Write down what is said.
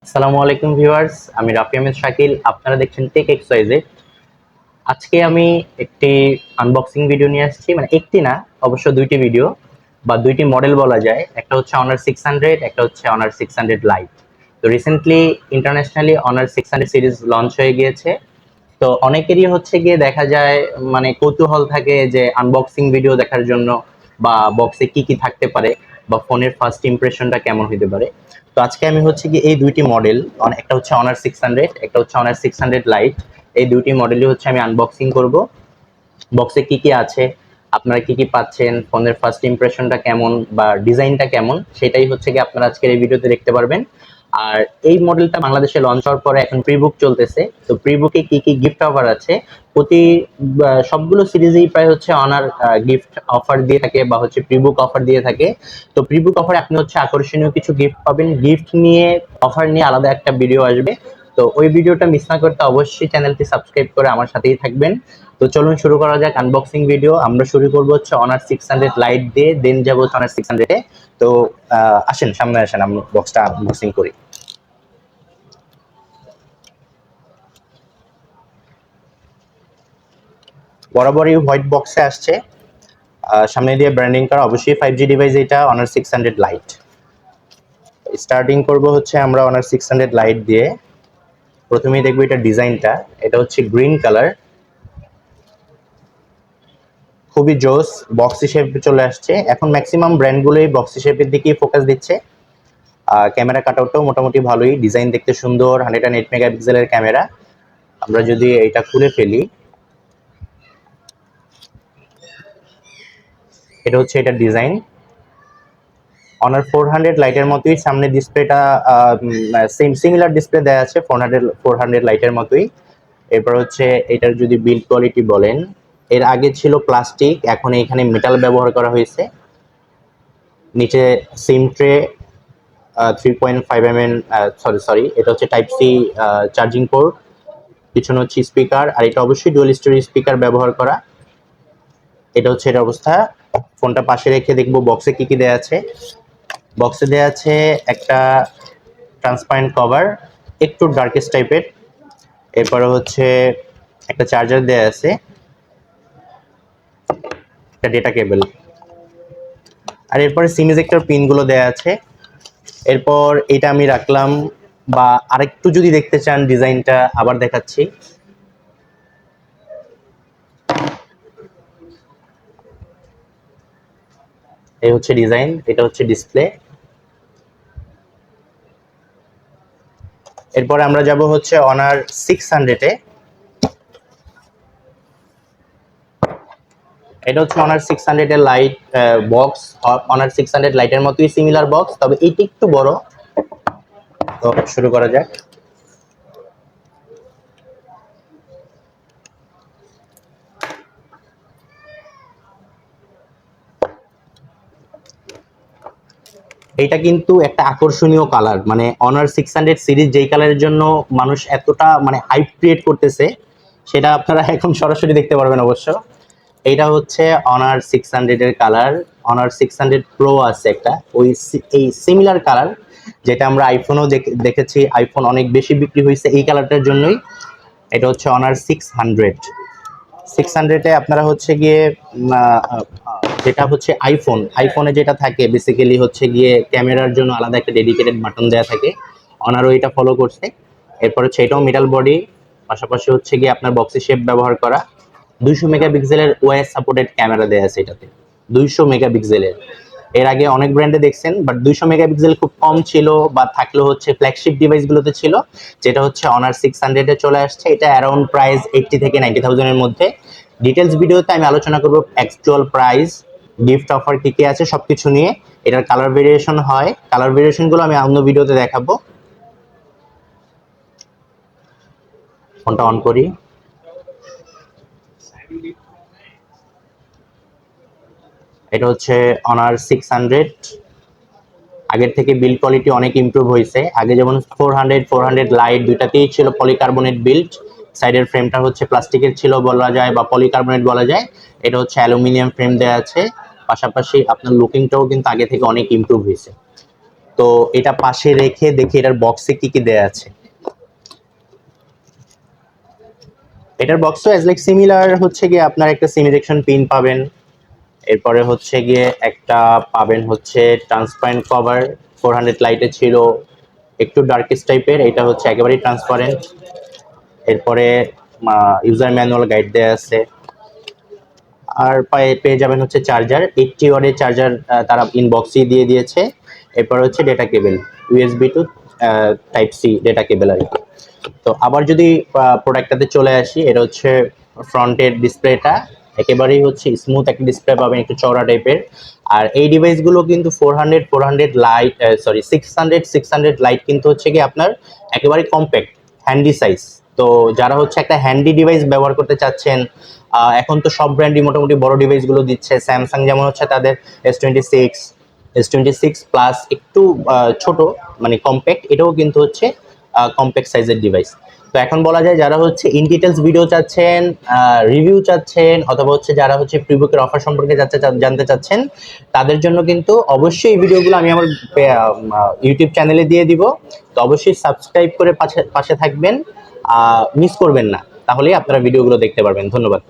আসসালামু আলাইকুম ভিউয়ার্স, আমি রাফি আহমেদ শাকিল। আপনারা দেখছেন টেক এক্সওয়াইজেড। আজকে আমি একটি আনবক্সিং ভিডিও নিয়ে আসছি, মানে একটি না, অবশ্য দুইটি ভিডিও বা দুইটি মডেল বলা যায়। একটা হচ্ছে অনার 600, একটা হচ্ছে অনার 600 লাইট। তো recently internationally honour 600 series launch হয়ে গিয়েছে। তো অনেকেরই হচ্ছে গিয়ে দেখা যায়, মানে কৌতূহল থাকে যে আনবক্সিং ভিডিও দেখার জন্য, বা বক্সে কি কি থাকতে পারে, বা ফোনের ফার্স্ট ইমপ্রেশনটা কেমন হতে পারে। তো আজকে আমি হচ্ছে কি এই দুইটি মডেল, একটা হচ্ছে অনার 600, একটা হচ্ছে অনার 600 লাইট, এই দুইটি মডেলই হচ্ছে আমি আনবক্সিং করব। বক্সে কি কি আছে, আপনারা কি কি পাচ্ছেন, ফোনের ফার্স্ট ইমপ্রেশনটা কেমন বা ডিজাইনটা কেমন, সেটাই হচ্ছে কি আপনারা আজকের এই ভিডিওতে দেখতে পারবেন। আর এই মডেলটা বাংলাদেশে লঞ্চ হওয়ার পরে এখন প্রিবুক চলতেছে। তো প্রিবুকে কি কি গিফট অফার আছে, প্রতি সবগুলো সিরিজেই প্রায় হচ্ছে অনার গিফট অফার দিয়ে থাকে বা হচ্ছে প্রিবুক অফার দিয়ে থাকে। তো প্রিবুক অফারে আপনি হচ্ছে আকর্ষণীয় কিছু গিফট পাবেন। গিফট নিয়ে, অফার নিয়ে আলাদা একটা ভিডিও আসবে। তো ওই ভিডিওটা মিস না করতে অবশ্যই চ্যানেলটি সাবস্ক্রাইব করে আমার সাথেই থাকবেন। তো চলুন শুরু করা যাক আনবক্সিং ভিডিও। আমরা শুরু করবো হচ্ছে অনার 600 লাইট দিয়ে, দেন যাবো হচ্ছে অনার 600-এ। তো আসেন, সামনে আসেন, আমি বক্সটা আনবক্সিং করি। বরাবরই হোয়াইট বক্সে আসছে, সামনে দিয়ে ব্র্যান্ডিং করা, অবশ্যই 5G ডিভাইস। এটা অনার 600 লাইট। স্টার্টিং করব হচ্ছে আমরা অনার 600 লাইট দিয়ে। প্রথমেই দেখবো এটা ডিজাইনটা, এটা হচ্ছে গ্রিন কালার, খুবই জোস। বক্সি শেপে চলে আসছে। এখন ম্যাক্সিমাম ব্র্যান্ডগুলোই বক্সি শেপের দিকেই ফোকাস দিচ্ছে। ক্যামেরা কাটআউটটাও মোটামুটি ভালোই, ডিজাইন দেখতে সুন্দর, 108 মেগাপিক্সেলের ক্যামেরা। আমরা যদি এটা খুলে ফেলি, এটা হচ্ছে এটা ডিজাইন। অনার 400 লাইটের মতোই সামনে ডিসপ্লেটা, সেম সিমিলার ডিসপ্লে দেওয়া আছে 400 লাইটের মতোই। এরপর হচ্ছে এটার যদি বিল্ড কোয়ালিটি বলেন, এর আগে ছিল প্লাস্টিক, এখন এখানে মেটাল ব্যবহার করা হয়েছে। নিচে সিম ট্রে, 3.5 mm, সরি, এটা হচ্ছে টাইপ সি চার্জিং পোর্ট। পিছনে হচ্ছে স্পিকার, আর এটা অবশ্যই ডুয়াল স্টোরেজ স্পিকার ব্যবহার করা। এটা হচ্ছে এর অবস্থা। ফোনটা পাশে রেখে দেখবো বক্সে কি কি দেয়া আছে। বক্সে দেয়া আছে একটা ট্রান্সপারেন্ট কভার, একটু ডার্কেস্ট টাইপের। এরপরে হচ্ছে একটা চার্জার দেয়া আছে, একটা ডেটা কেবল, আর এরপরে সিম ইজেক্টর পিন গুলো দেয়া আছে। এরপর এটা আমি রাখলাম, বা আরেকটু যদি দেখতে চান ডিজাইনটা আবার দেখাচ্ছি। এই হচ্ছে ডিজাইন, এটা হচ্ছে ডিসপ্লে। এরপরে আমরা যাব হচ্ছে অনার 600-এ। এটা হচ্ছে অনার 600-এর লাইট বক্স। অনার 600 লাইটের মতোই সিমিলার বক্স, তবে এইটা একটু বড়। তো শুরু করা যাক। এটা কিন্তু একটা আকর্ষণীয় কালার, মানে অনার 600 সিরিজ যেই কালারের জন্য মানুষ এতটা মানে হাইপ ক্রিয়েট করতেছে, সেটা আপনারা এখন সরাসরি দেখতে পারবেন অবশ্য। এইটা হচ্ছে অনার 600 এর কালার। অনার 600 প্রো আছে একটা, এই সিমিলার কালার, যেটা আমরা আইফোনও দেখেছি। আইফোন অনেক বেশি বিক্রি হয়েছে এই কালারটার জন্যই। এটা হচ্ছে অনার 600-এ আপনারা হচ্ছে গিয়ে যেটা হচ্ছে আইফোনে যেটা থাকে বেসিক্যালি হচ্ছে গিয়ে ক্যামেরার জন্য আলাদা একটা ডেডিকেটেড বাটন দেওয়া থাকে। অনারও এটা ফলো করছে। এরপর হচ্ছে এটাও মেটাল বডি, পাশাপাশি হচ্ছে গিয়ে আপনার বক্সি শেপ ব্যবহার করা। 200 মেগাপিক্সেলের ওএস সাপোর্টেড ক্যামেরা দেওয়া আছে এটাতে, 200 মেগাপিক্সেলের। এর আগে অনেক ব্র্যান্ডে দেখছেন, বাট 200 মেগাপিক্সেল খুব কম ছিল, বা থাকলেও হচ্ছে ফ্ল্যাগশিপ ডিভাইসগুলোতে ছিল। যেটা হচ্ছে অনার 600-এ চলে আসছে। এটা অ্যারাউন্ড প্রাইস 80 থেকে 90,000 এর মধ্যে। ডিটেলস ভিডিওতে আমি আলোচনা করব অ্যাকচুয়াল প্রাইস, গিফট অফার কি কি আছে সবকিছু নিয়ে। এটার কালার ভেরিয়েশন হয়, কালার ভেরিয়েশন গুলো আমি অন্য ভিডিওতে দেখাবো। ফোনটা অন করি। এটা হচ্ছে অনার 600। আগের থেকে বিল্ড কোয়ালিটি অনেক ইমপ্রুভ হয়েছে। আগে যেমন 400 লাইট দুইটাতেই ছিল পলিকার্বনেট বিল্ড, সাইডের ফ্রেমটা হচ্ছে প্লাস্টিকের ছিল বলা যায়, বা পলিকার্বনেট বলা যায়। এটা হচ্ছে অ্যালুমিনিয়াম ফ্রেম দেওয়া আছে। পাশাপাশি আপনার লুকিংটাও কিন্তু আগে থেকে অনেক ইমপ্রুভ হয়েছে। তো এটা পাশে রেখে দেখি এটার বক্সে কি কি দেয়া আছে। এটার বক্সও অ্যাজ লাইক সিমিলার, হচ্ছে গিয়ে আপনার একটা সিম ইজেকশন পিন পাবেন, এরপরে হচ্ছে গিয়ে একটা পাবেন হচ্ছে ট্রান্সপারেন্ট কভার। 400 লাইটে ছিল, একটু ডার্কেস্ট টাইপের, এটা হচ্ছে একেবারেই ট্রান্সপারেন্ট। এরপরে ইউজার ম্যানুয়াল গাইড দেয়া আছে। আর পেয়ে যাবেন হচ্ছে চার্জার, 80 ওয়াটের চার্জার তারা ইনবক্সই দিয়ে দিয়েছে। এরপর হচ্ছে data cable, USB to type C data cable আর কি। তো আবার যদি প্রোডাক্টটাতে চলে আসি, এটা হচ্ছে ফ্রন্টের ডিসপ্লেটা, একেবারেই হচ্ছে স্মুথ একটা ডিসপ্লে পাবেন, একটু চওড়া টাইপের। আর এই ডিভাইসগুলো কিন্তু 400 লাইট, সরি 600 লাইট কিন্তু হচ্ছে কি আপনার একেবারে কম্প্যাক্ট হ্যান্ডি সাইজ। তো যারা হচ্ছে একটা হ্যান্ডি ডিভাইস ব্যবহার করতে চাচ্ছেন, এখন তো সব ব্র্যান্ডই মোটামুটি বড় ডিভাইসগুলো দিচ্ছে। স্যামসাং যেমন হচ্ছে তাদের S26 প্লাস একটু ছোট, মানে কম্প্যাক্ট, এটাও কিন্তু হচ্ছে কম্প্যাক্ট সাইজের ডিভাইস। তো এখন বলা যায় যারা হচ্ছে ইন ডিটেলস ভিডিও চাচ্ছেন, রিভিউ চাচ্ছেন, অথবা হচ্ছে যারা হচ্ছে প্রিবুকের অফার সম্পর্কে জানতে চাচ্ছেন, তাদের জন্য কিন্তু অবশ্যই এই ভিডিওগুলো আমি আমার ইউটিউব চ্যানেলে দিয়ে দিব। তো অবশ্যই সাবস্ক্রাইব করে পাশে থাকবেন, মিস করবেন না, তাহলেই আপনারা ভিডিওগুলো দেখতে পারবেন। ধন্যবাদ।